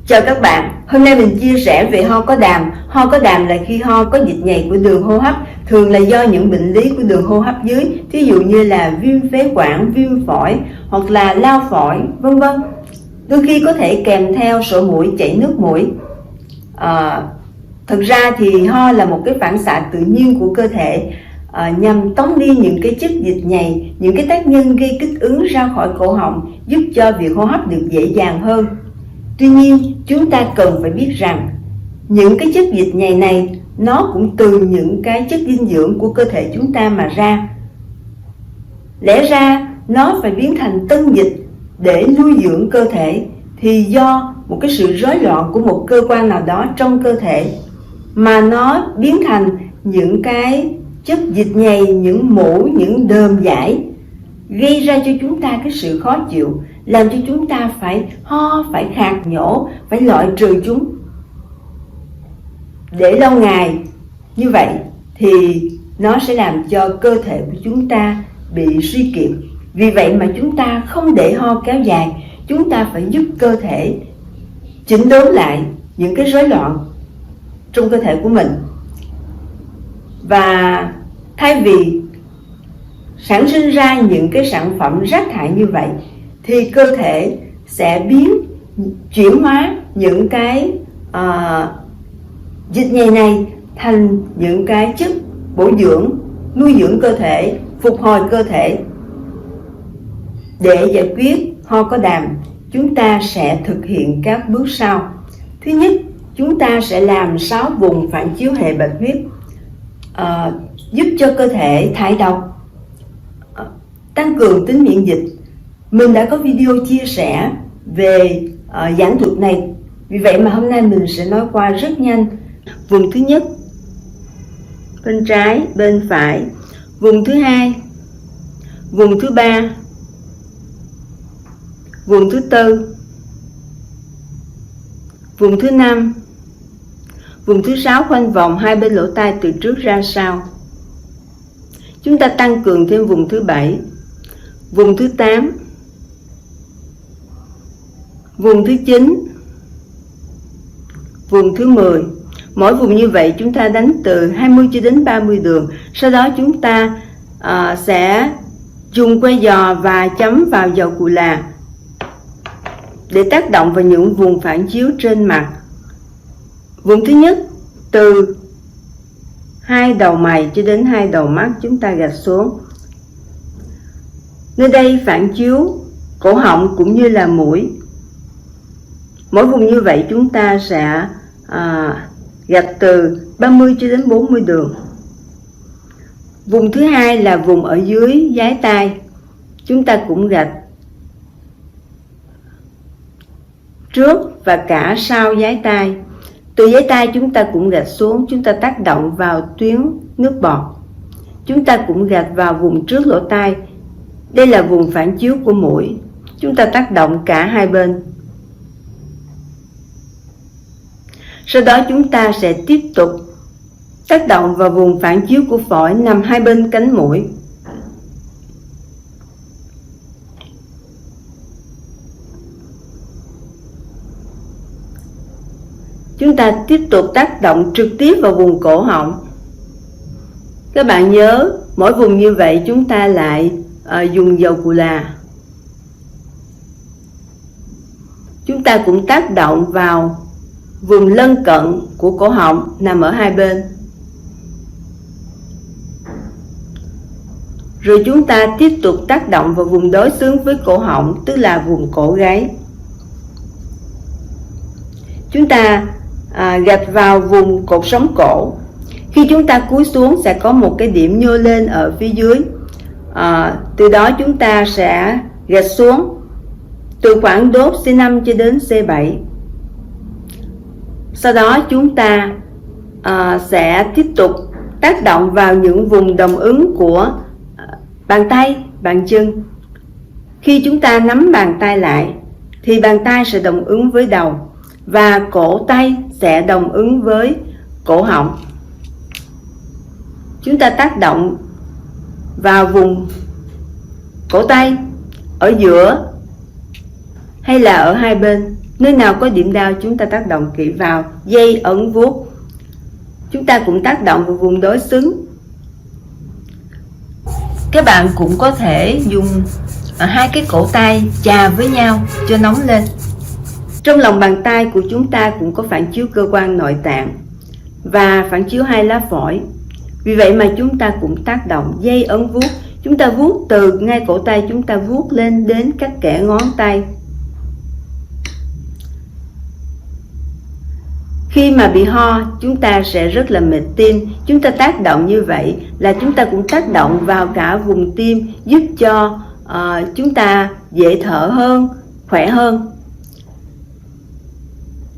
Chào các bạn, hôm nay mình chia sẻ về ho có đàm. Ho có đàm là khi ho có dịch nhầy của đường hô hấp, thường là do những bệnh lý của đường hô hấp dưới, ví dụ như là viêm phế quản, viêm phổi hoặc là lao phổi, vân vân. Đôi khi có thể kèm theo sổ mũi, chảy nước mũi. Thực ra thì ho là một cái phản xạ tự nhiên của cơ thể nhằm tống đi những cái chất dịch nhầy, những cái tác nhân gây kích ứng ra khỏi cổ họng, giúp cho việc hô hấp được dễ dàng hơn. Tuy nhiên, chúng ta cần phải biết rằng những cái chất dịch nhầy này nó cũng từ những cái chất dinh dưỡng của cơ thể chúng ta mà ra. Lẽ ra nó phải biến thành tân dịch để nuôi dưỡng cơ thể, thì do một cái sự rối loạn của một cơ quan nào đó trong cơ thể mà nó biến thành những cái chất dịch nhầy, những mủ, những đờm dãi, gây ra cho chúng ta cái sự khó chịu, làm cho chúng ta phải ho, phải khạc nhổ, phải loại trừ chúng. Để lâu ngày như vậy thì nó sẽ làm cho cơ thể của chúng ta bị suy kiệt. Vì vậy mà chúng ta không để ho kéo dài, chúng ta phải giúp cơ thể chỉnh đốn lại những cái rối loạn trong cơ thể của mình. Và thay vì sản sinh ra những cái sản phẩm rác thải như vậy, thì cơ thể sẽ chuyển hóa những cái dịch nhầy này thành những cái chất bổ dưỡng, nuôi dưỡng cơ thể, phục hồi cơ thể. Để giải quyết ho có đàm, chúng ta sẽ thực hiện các bước sau. Thứ nhất, chúng ta sẽ làm 6 vùng phản chiếu hệ bạch huyết, giúp cho cơ thể thải độc, tăng cường tính miễn dịch. Mình đã có video chia sẻ về giảng thuật này, vì vậy mà hôm nay mình sẽ nói qua rất nhanh. Vùng thứ nhất, bên trái, bên phải. Vùng thứ hai, vùng thứ ba, vùng thứ tư, vùng thứ năm, vùng thứ 6 khoanh vòng hai bên lỗ tai từ trước ra sau. Chúng ta tăng cường thêm vùng thứ 7, vùng thứ 8, vùng thứ 9, vùng thứ 10. Mỗi vùng như vậy chúng ta đánh từ 20 cho đến 30 đường. Sau đó chúng ta sẽ dùng que giò và chấm vào dầu cù là để tác động vào những vùng phản chiếu trên mặt. Vùng thứ nhất, từ 2 đầu mày cho đến 2 đầu mắt, chúng ta gạch xuống. Nơi đây phản chiếu cổ họng cũng như là mũi. Mỗi vùng như vậy chúng ta sẽ gạch từ 30 cho đến 40 đường. Vùng thứ hai là vùng ở dưới dái tai, chúng ta cũng gạch trước và cả sau dái tai. Từ dái tai chúng ta cũng gạch xuống, chúng ta tác động vào tuyến nước bọt. Chúng ta cũng gạch vào vùng trước lỗ tai. Đây là vùng phản chiếu của mũi. Chúng ta tác động cả hai bên. Sau đó chúng ta sẽ tiếp tục tác động vào vùng phản chiếu của phổi nằm hai bên cánh mũi. Chúng ta tiếp tục tác động trực tiếp vào vùng cổ họng. Các bạn nhớ, mỗi vùng như vậy chúng ta lại dùng dầu cù là. Chúng ta cũng tác động vào vùng lân cận của cổ họng nằm ở hai bên. Rồi chúng ta tiếp tục tác động vào vùng đối xứng với cổ họng, tức là vùng cổ gáy. Chúng ta gạch vào vùng cột sống cổ. Khi chúng ta cúi xuống sẽ có một cái điểm nhô lên ở phía dưới. Từ đó chúng ta sẽ gạch xuống từ khoảng đốt C5 cho đến C7. Sau đó chúng ta sẽ tiếp tục tác động vào những vùng đồng ứng của bàn tay, bàn chân. Khi chúng ta nắm bàn tay lại thì bàn tay sẽ đồng ứng với đầu và cổ tay sẽ đồng ứng với cổ họng. Chúng ta tác động vào vùng cổ tay, ở giữa hay là ở hai bên. Nơi nào có điểm đau chúng ta tác động kỹ vào dây ấn vuốt. Chúng ta cũng tác động vào vùng đối xứng. Các bạn cũng có thể dùng hai cái cổ tay chà với nhau cho nóng lên. Trong lòng bàn tay của chúng ta cũng có phản chiếu cơ quan nội tạng và phản chiếu hai lá phổi. Vì vậy mà chúng ta cũng tác động dây ấn vuốt. Chúng ta vuốt từ ngay cổ tay, chúng ta vuốt lên đến các kẽ ngón tay. Khi mà bị ho, chúng ta sẽ rất là mệt tim. Chúng ta tác động như vậy là chúng ta cũng tác động vào cả vùng tim, giúp cho chúng ta dễ thở hơn, khỏe hơn.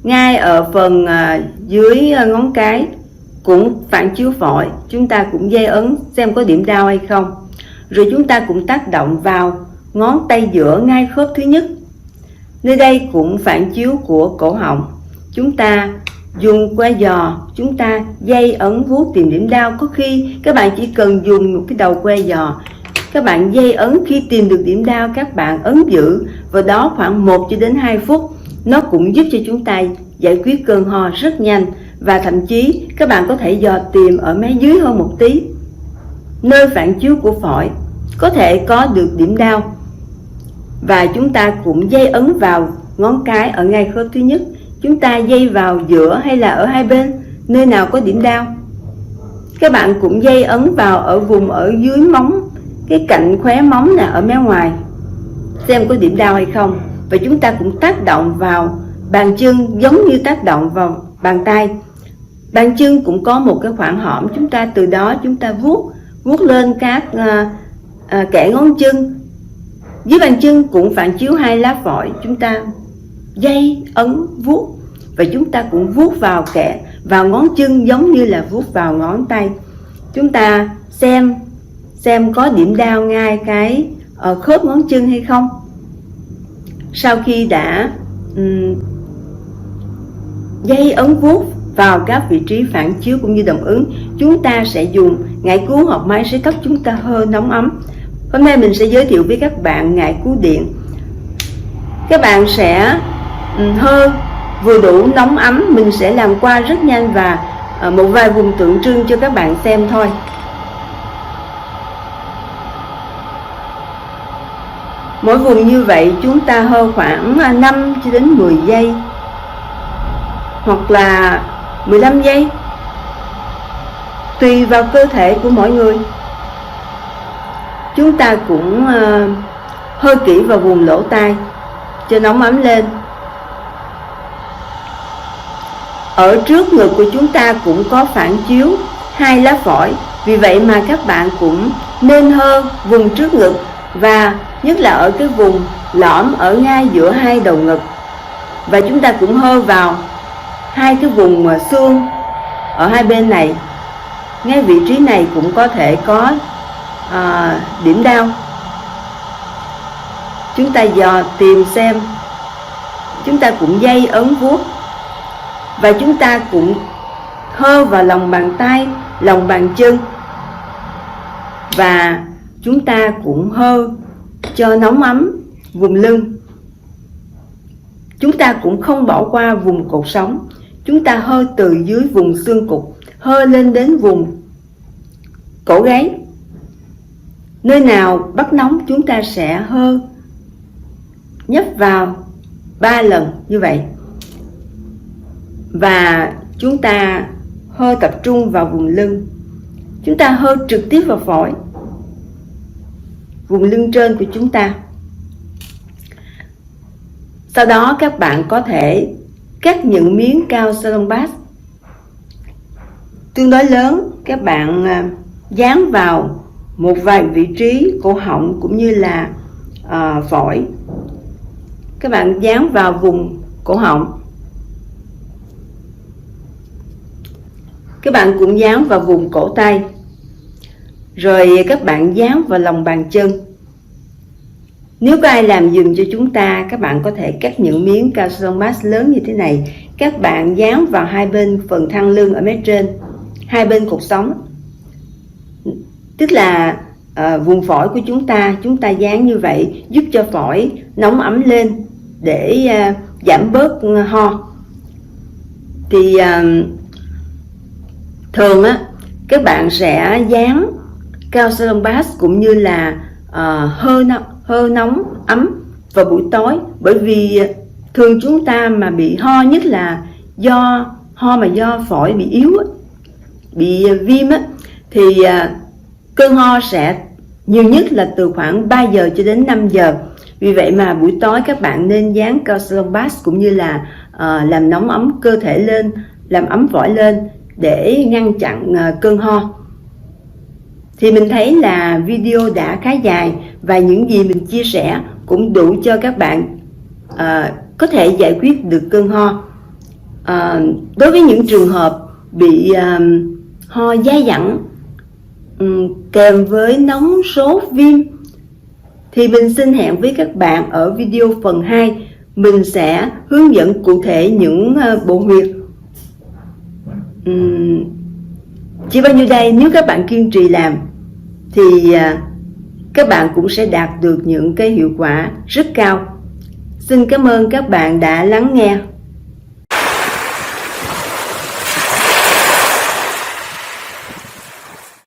Ngay ở phần dưới ngón cái cũng phản chiếu phổi, chúng ta cũng dây ấn xem có điểm đau hay không. Rồi chúng ta cũng tác động vào ngón tay giữa ngay khớp thứ nhất. Nơi đây cũng phản chiếu của cổ họng. Chúng ta dùng que giò, chúng ta dây ấn vuốt tìm điểm đau. Có khi các bạn chỉ cần dùng một cái đầu que giò, các bạn dây ấn, khi tìm được điểm đau các bạn ấn giữ vào đó khoảng 1 cho đến 2 phút. Nó cũng giúp cho chúng ta giải quyết cơn ho rất nhanh. Và thậm chí các bạn có thể dò tìm ở mé dưới hơn một tí, nơi phản chiếu của phổi, có thể có được điểm đau. Và chúng ta cũng dây ấn vào ngón cái ở ngay khớp thứ nhất. Chúng ta dây vào giữa hay là ở hai bên, nơi nào có điểm đau. Các bạn cũng dây ấn vào ở vùng ở dưới móng, cái cạnh khóe móng nè, ở mé ngoài, xem có điểm đau hay không. Và chúng ta cũng tác động vào bàn chân giống như tác động vào bàn tay. Bàn chân cũng có một cái khoảng hõm, chúng ta từ đó chúng ta vuốt lên các kẽ ngón chân. Dưới bàn chân cũng phản chiếu hai lá phổi, chúng ta dây ấn vuốt. Và chúng ta cũng vuốt vào ngón chân giống như là vuốt vào ngón tay. Chúng ta xem có điểm đau ngay cái khớp ngón chân hay không. Sau khi đã dây ấn vuốt vào các vị trí phản chiếu cũng như đồng ứng, chúng ta sẽ dùng ngải cứu hoặc máy sấy tóc chúng ta hơ nóng ấm. Hôm nay mình sẽ giới thiệu với các bạn ngải cứu điện. Các bạn sẽ hơ vừa đủ nóng ấm. Mình sẽ làm qua rất nhanh và một vài vùng tượng trưng cho các bạn xem thôi. Mỗi vùng như vậy chúng ta hơ khoảng 5 cho đến 10 giây hoặc là 15 giây, tùy vào cơ thể của mỗi người. Chúng ta cũng hơi kỹ vào vùng lỗ tai cho nóng ấm lên. Ở trước ngực của chúng ta cũng có phản chiếu hai lá phổi. Vì vậy mà các bạn cũng nên hơ vùng trước ngực, và nhất là ở cái vùng lõm ở ngay giữa hai đầu ngực. Và chúng ta cũng hơ vào hai cái vùng xương ở hai bên này. Ngay vị trí này cũng có thể có điểm đau. Chúng ta dò tìm xem. Chúng ta cũng dây ấn vuốt. Và chúng ta cũng hơ vào lòng bàn tay, lòng bàn chân. Và chúng ta cũng hơ cho nóng ấm vùng lưng. Chúng ta cũng không bỏ qua vùng cột sống. Chúng ta hơ từ dưới vùng xương cụt, hơ lên đến vùng cổ gáy. Nơi nào bắt nóng chúng ta sẽ hơ nhấp vào 3 lần như vậy. Và chúng ta hơ tập trung vào vùng lưng. Chúng ta hơ trực tiếp vào phổi, vùng lưng trên của chúng ta. Sau đó các bạn có thể cắt những miếng cao salon bass tương đối lớn. Các bạn dán vào một vài vị trí cổ họng cũng như là phổi. Các bạn dán vào vùng cổ họng. Các bạn cũng dán vào vùng cổ tay. Rồi các bạn dán vào lòng bàn chân. Nếu có ai làm giùm cho chúng ta, các bạn có thể cắt những miếng cao salon bass lớn như thế này. Các bạn dán vào hai bên phần thắt lưng ở mé trên, hai bên cột sống. Tức là vùng phổi của chúng ta dán như vậy, giúp cho phổi nóng ấm lên để giảm bớt ho. Thì thường á các bạn sẽ dán cao salon pass cũng như là hơi nóng ấm vào buổi tối, bởi vì thường chúng ta mà bị ho, nhất là do phổi bị yếu á, bị viêm á, thì cơn ho sẽ nhiều nhất là từ khoảng 3 giờ cho đến 5 giờ. Vì vậy mà buổi tối các bạn nên dán cao salon pass cũng như là làm nóng ấm cơ thể lên, làm ấm phổi lên để ngăn chặn cơn ho. Thì mình thấy là video đã khá dài và những gì mình chia sẻ cũng đủ cho các bạn có thể giải quyết được cơn ho. Đối với những trường hợp bị ho dai dẳng kèm với nóng sốt viêm thì mình xin hẹn với các bạn ở video phần 2. Mình sẽ hướng dẫn cụ thể những bộ huyệt. Chỉ bao nhiêu đây, nếu các bạn kiên trì làm thì các bạn cũng sẽ đạt được những cái hiệu quả rất cao. Xin cảm ơn các bạn đã lắng nghe.